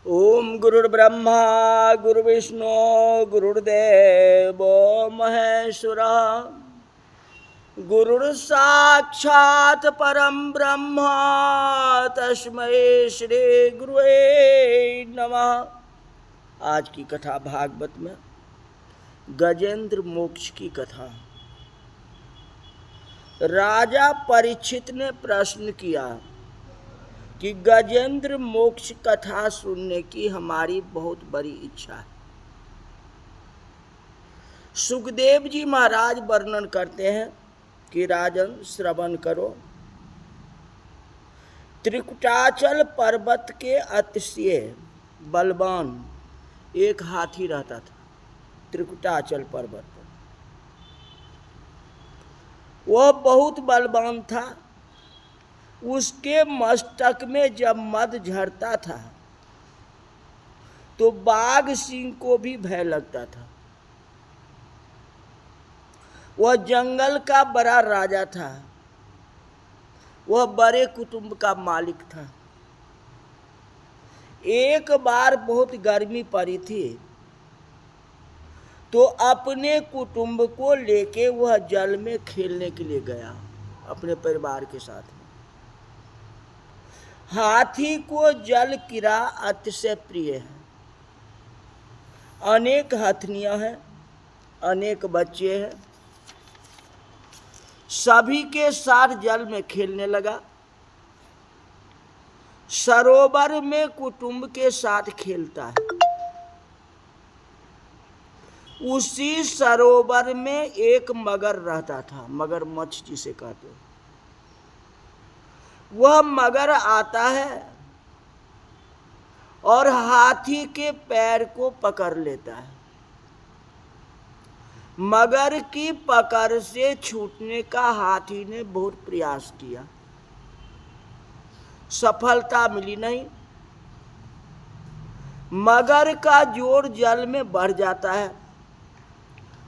ओम गुरुर्ब्रह्मा गुरुर्विष्णु गुरुर्देव महेश्वरः गुरुर्साक्षात् परम ब्रह्म तस्मै श्री गुरुवे नमः। आज की कथा भागवत में गजेंद्र मोक्ष की कथा। राजा परीक्षित ने प्रश्न किया कि गजेंद्र मोक्ष कथा सुनने की हमारी बहुत बड़ी इच्छा है। सुखदेव जी महाराज वर्णन करते हैं कि राजन श्रवण करो। त्रिकुटाचल पर्वत के अतिशय बलवान एक हाथी रहता था। त्रिकुटाचल पर्वत पर वह बहुत बलवान था। उसके मस्तक में जब मद झरता था तो बाघ सिंह को भी भय लगता था। वह जंगल का बड़ा राजा था। वह बड़े कुटुंब का मालिक था। एक बार बहुत गर्मी पड़ी थी तो अपने कुटुंब को लेके वह जल में खेलने के लिए गया अपने परिवार के साथ। हाथी को जल क्रीड़ा अतिशय प्रिय है। अनेक हथनियां हैं, अनेक बच्चे हैं। सभी के साथ जल में खेलने लगा। सरोवर में कुटुंब के साथ खेलता है। उसी सरोवर में एक मगर रहता था, मगरमच्छ जिसे कहते हैं। वह मगर आता है और हाथी के पैर को पकड़ लेता है। मगर की पकड़ से छूटने का हाथी ने बहुत प्रयास किया, सफलता मिली नहीं। मगर का जोर जल में बढ़ जाता है।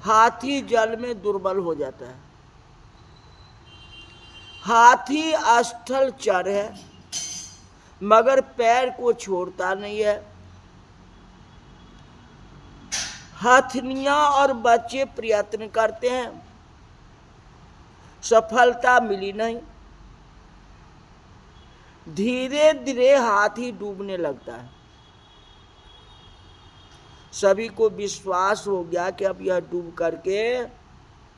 हाथी जल में दुर्बल हो जाता है। हाथी स्थल चर है मगर पैर को छोड़ता नहीं है। हथनियां और बच्चे प्रयत्न करते हैं, सफलता मिली नहीं। धीरे धीरे हाथी डूबने लगता है। सभी को विश्वास हो गया कि अब यह डूब करके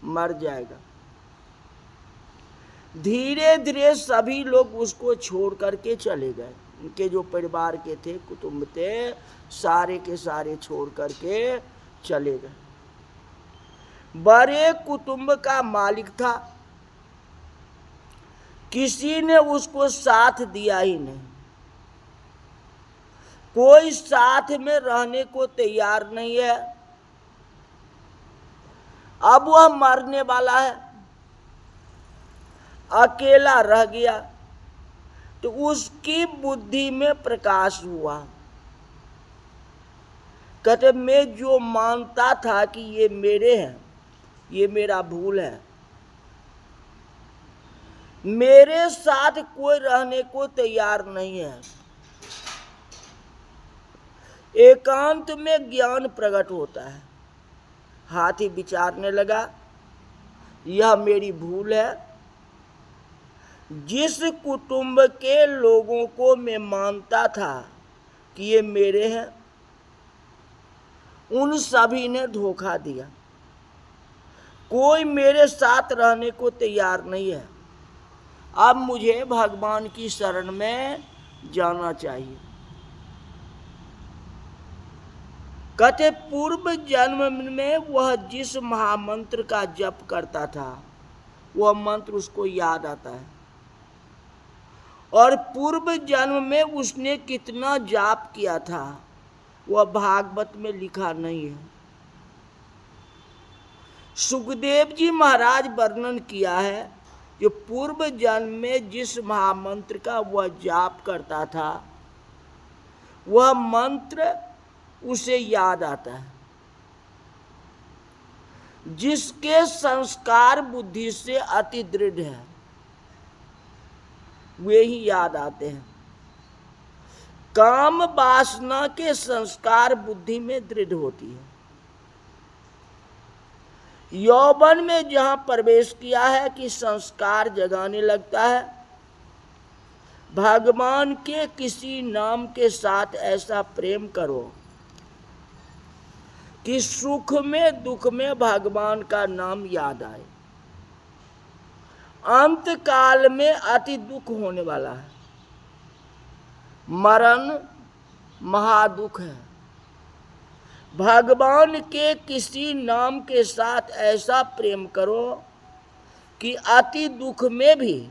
मर जाएगा। धीरे धीरे सभी लोग उसको छोड़ करके चले गए। उनके जो परिवार के थे, कुटुंब थे, सारे के सारे छोड़ करके चले गए। बड़े कुटुंब का मालिक था, किसी ने उसको साथ दिया ही नहीं। कोई साथ में रहने को तैयार नहीं है। अब वह मरने वाला है, अकेला रह गया। तो उसकी बुद्धि में प्रकाश हुआ। कहते मैं जो मानता था कि ये मेरे हैं, ये मेरा भूल है। मेरे साथ कोई रहने को तैयार नहीं है। एकांत में ज्ञान प्रकट होता है। हाथी विचारने लगा, यह मेरी भूल है। जिस कुटुंब के लोगों को मैं मानता था कि ये मेरे हैं, उन सभी ने धोखा दिया। कोई मेरे साथ रहने को तैयार नहीं है। अब मुझे भगवान की शरण में जाना चाहिए। कहते पूर्व जन्म में वह जिस महामंत्र का जप करता था, वह मंत्र उसको याद आता है। और पूर्व जन्म में उसने कितना जाप किया था, वह भागवत में लिखा नहीं है। सुखदेव जी महाराज वर्णन किया है कि पूर्व जन्म में जिस महामंत्र का वह जाप करता था, वह मंत्र उसे याद आता है। जिसके संस्कार बुद्धि से अति दृढ़ है, वे ही याद आते हैं। काम वासना के संस्कार बुद्धि में दृढ़ होती है। यौवन में जहां प्रवेश किया है कि संस्कार जगाने लगता है। भगवान के किसी नाम के साथ ऐसा प्रेम करो कि सुख में दुख में भगवान का नाम याद आए। अंत काल में अति दुख होने वाला है, मरण महादुख है। भगवान के किसी नाम के साथ ऐसा प्रेम करो कि अति दुख में भी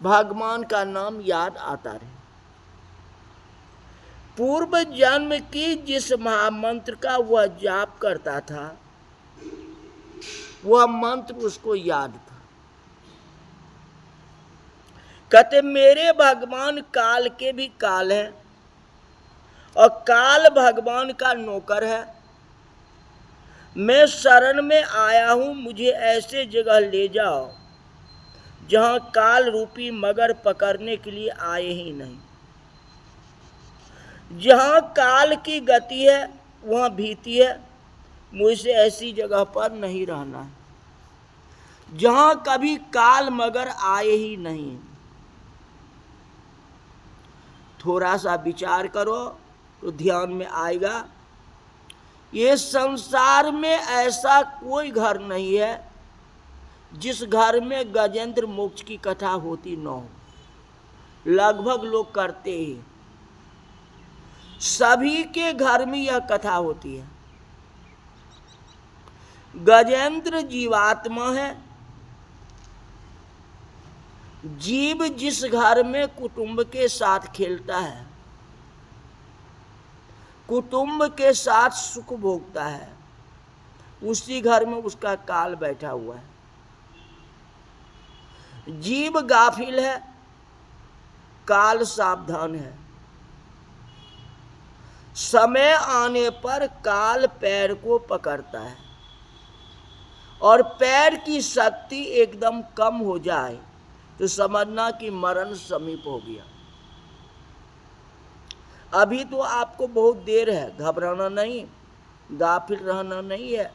भगवान का नाम याद आता रहे। पूर्व जन्म की जिस महामंत्र का वह जाप करता था, वह मंत्र उसको याद था। कहते मेरे भगवान काल के भी काल है और काल भगवान का नौकर है। मैं शरण में आया हूं, मुझे ऐसे जगह ले जाओ जहां काल रूपी मगर पकड़ने के लिए आए ही नहीं। जहां काल की गति है वहां भीति है, मुझसे ऐसी जगह पर नहीं रहना है जहां कभी काल मगर आए ही नहीं। थोड़ा सा विचार करो तो ध्यान में आएगा, ये संसार में ऐसा कोई घर नहीं है जिस घर में गजेंद्र मोक्ष की कथा होती न हो। लगभग लोग करते ही, सभी के घर में यह कथा होती है। गजेंद्र जीवात्मा है। जीव जिस घर में कुटुंब के साथ खेलता है, कुटुंब के साथ सुख भोगता है, उसी घर में उसका काल बैठा हुआ है। जीव गाफिल है, काल सावधान है। समय आने पर काल पैर को पकड़ता है और पैर की शक्ति एकदम कम हो जाए तो समझना कि मरण समीप हो गया। अभी तो आपको बहुत देर है, घबराना नहीं, गाफिल रहना नहीं है।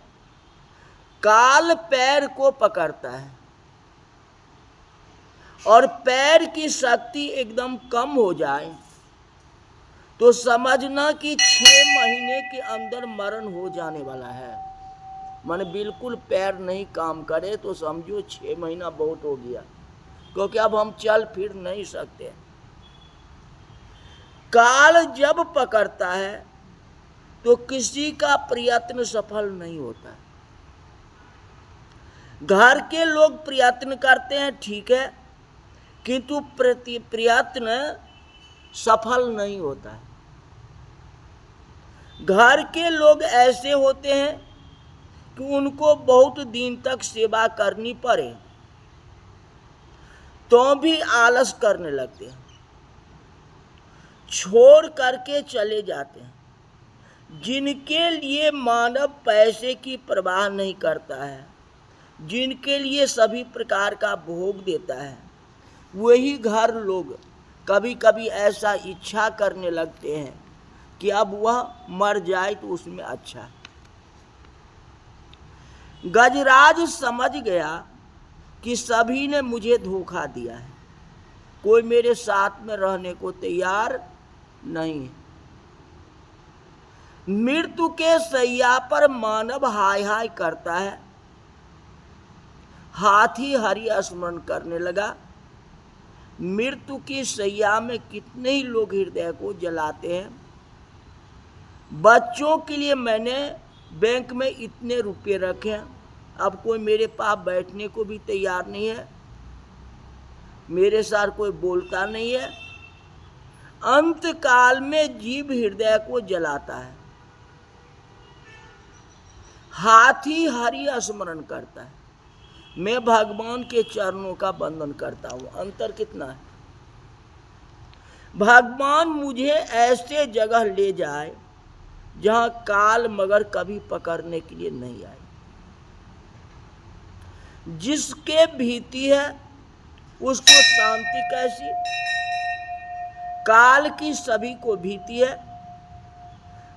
काल पैर को पकड़ता है और पैर की शक्ति एकदम कम हो जाए तो समझना कि 6 महीने के अंदर मरण हो जाने वाला है। माने बिल्कुल पैर नहीं काम करे तो समझो 6 महीना बहुत हो गया, क्योंकि अब हम चल फिर नहीं सकते। काल जब पकड़ता है तो किसी का प्रयत्न सफल नहीं होता। घर के लोग प्रयत्न करते हैं, ठीक है, किंतु प्रयत्न सफल नहीं होता है। घर के लोग ऐसे होते हैं कि उनको बहुत दिन तक सेवा करनी पड़े तो भी आलस करने लगते हैं, छोड़ करके चले जाते हैं। जिनके लिए मानव पैसे की परवाह नहीं करता है, जिनके लिए सभी प्रकार का भोग देता है, वही घर लोग कभी कभी ऐसा इच्छा करने लगते हैं कि अब वह मर जाए तो उसमें अच्छा है। गजराज समझ गया कि सभी ने मुझे धोखा दिया है, कोई मेरे साथ में रहने को तैयार नहीं है। मृत्यु के शैया पर मानव हाय हाय करता है। हाथी हरि स्मरण करने लगा। मृत्यु की शैया में कितने ही लोग हृदय को जलाते हैं। बच्चों के लिए मैंने बैंक में इतने रुपए रखे, अब कोई मेरे पास बैठने को भी तैयार नहीं है, मेरे साथ कोई बोलता नहीं है। अंत काल में जीव हृदय को जलाता है। हाथी हरि स्मरण करता है, मैं भगवान के चरणों का वंदन करता हूं। अंतर कितना है। भगवान मुझे ऐसे जगह ले जाए जहां काल मगर कभी पकड़ने के लिए नहीं आए। जिसके भीति है उसको शांति कैसी। काल की सभी को भीति है।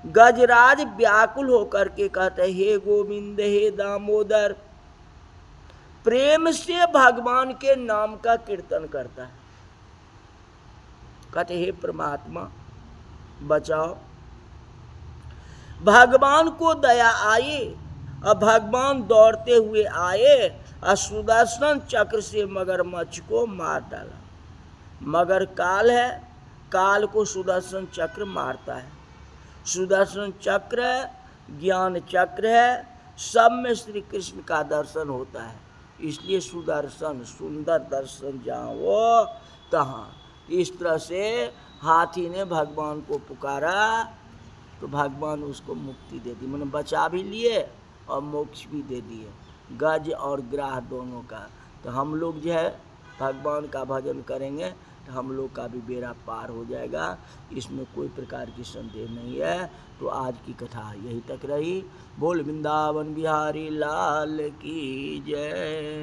गजराज व्याकुल होकर के कहते हे गोविंद हे दामोदर, प्रेम से भगवान के नाम का कीर्तन करता है। कहते हे परमात्मा बचाओ। भगवान को दया आई और भगवान दौड़ते हुए आए और सुदर्शन चक्र से मगरमच्छ को मार डाला। मगर काल है, काल को सुदर्शन चक्र मारता है। सुदर्शन चक्र ज्ञान चक्र है, सब में श्री कृष्ण का दर्शन होता है। इसलिए सुदर्शन, सुंदर दर्शन जहाँ वो तहाँ। इस तरह से हाथी ने भगवान को पुकारा तो भगवान उसको मुक्ति दे दी, मैंने बचा भी लिए और मोक्ष भी दे दिए, गज और ग्राह दोनों का। तो हम लोग जो है भगवान का भजन करेंगे तो हम लोग का भी बेड़ा पार हो जाएगा, इसमें कोई प्रकार की संदेह नहीं है। तो आज की कथा यही तक रही। बोल वृंदावन बिहारी लाल की जय।